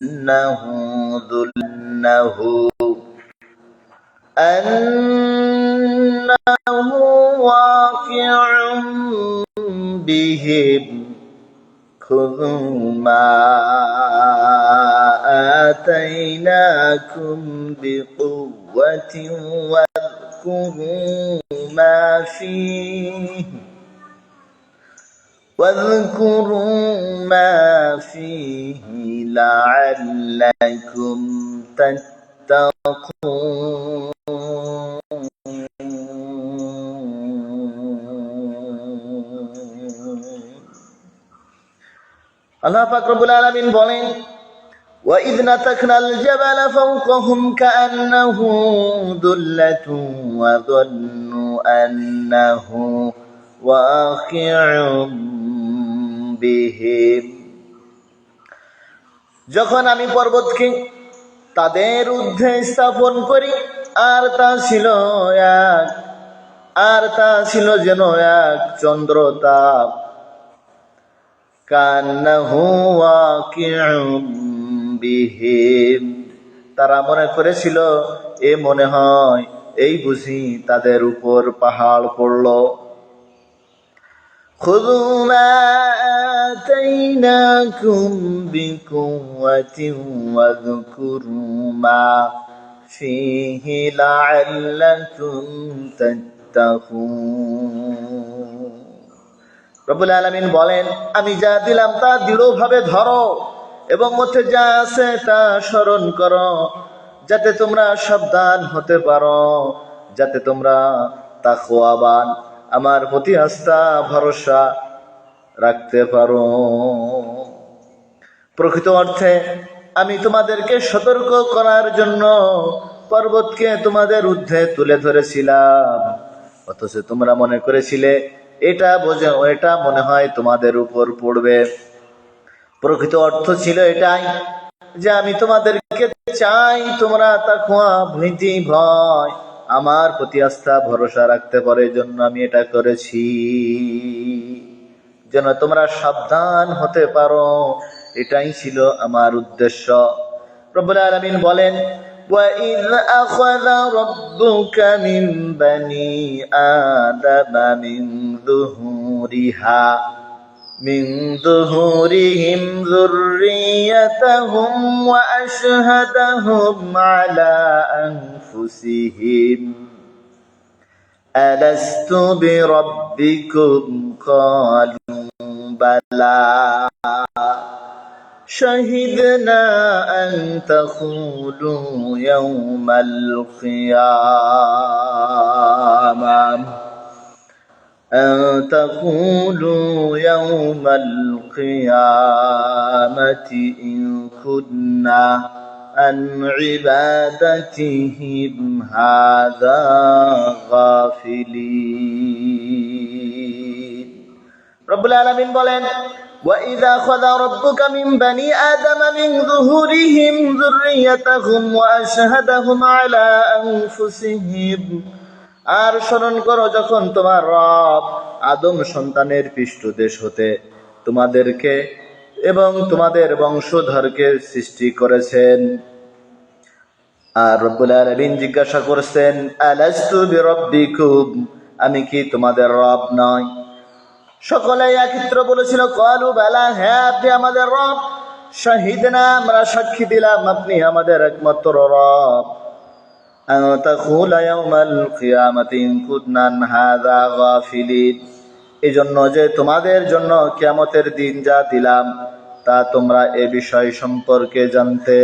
أنه واقع بهم خذوا ما آتيناكم بقوة واذكروا ما فيه لعلكم تتقون আল্লাহ পাক রব্বুল আলামিন বলেন وَإِذْ نَتَقْنَا الْجَبَلَ فَوْقَهُمْ كَأَنَّهُ ذُلَّةٌ وَظَنُّوا أَنَّهُ واقع بهم যখন আমি পর্বতকে তাদের ঊর্ধ্বে স্থাপন করি আর তা ছিল যেন এক চন্দ্রতাপ কান্নাহু ওয়াকিউম বিহিম তারা মনে করেছিল মনে হয় এই বুঝি তাদের উপর পাহাড় পড়ল خذوا ما آتيناكم بقوة واذكروا ما فيه لعلكم تتقون রব্বুল আলামিন বলেন আমি যা দিলাম তা দৃঢ়ভাবে ধরো এবং মধ্যে যা আছে তা স্মরণ করো যাতে তোমরা সাবধান হতে পারো যাতে তোমরা তাকওয়াবান আমার প্রতি আস্থা ভরসা রাখতে পারো প্রকৃত অর্থে আমি তোমাদেরকে সতর্ক করার জন্য পর্বতকে তোমাদের ঊর্ধ্বে তুলে ধরেছিলাম অথচ তোমরা মনে করেছিলে এটা মনে হয় তোমাদের উপর পড়বে প্রকৃত অর্থ ছিল এটাই যে আমি তোমাদেরকে চাই তোমরা তাকওয়া ভীতি ভয় আমার প্রতি আস্থা ভরসা রাখতে পারে জন্য আমি এটা করেছি যেন তোমরা সাবধান হতে পারো এটাই ছিল আমার উদ্দেশ্য রব্বুল আলামিন বলেন وَإِذْ أَخَذَ رَبُّكَ مِنْ بَنِي آدَمَ من ظهورهم ذريتهم وأشهدهم على أنفسهم ألست بربكم قالوا بلى شهدنا أن تقولوا يوم القيامة إن كنا عن عبادتهم هذا غافلين رب العالمين বলেন وَإِذَا أَخَذَ رَبُّكَ مِنْ بَنِي آدَمَ مِنْ ظُهُورِهِمْ ذُرِّيَّتَهُمْ وَأَشْهَدَهُمْ عَلَى أَنفُسِهِمْ আর স্মরণ করো যখন তোমার রব আদম সন্তানের পৃষ্ঠদেশ হতে তোমাদেরকে এবং তোমাদের বংশধরকে সৃষ্টি করেছেন আর রব্বুল আলামিন জিজ্ঞাসা করেছেন আলাস্তু বিরাব্বিকুম আমি কি তোমাদের রব নই সকলেই একত্র বলেছিল ক্বালু বালা হ্যাঁ আপনি আমাদের রব শাহিদনা আমরা সাক্ষী দিলাম আপনি আমাদের একমাত্র রব আন তাকুলা ইয়াউমাল কিয়ামাতি ইন কুননা আন হাযা গাফিলিন এজন্য যে তোমাদের জন্য কিয়ামতের দিন যা দিলাম তা তোমরা এ বিষয় সম্পর্কে জানতে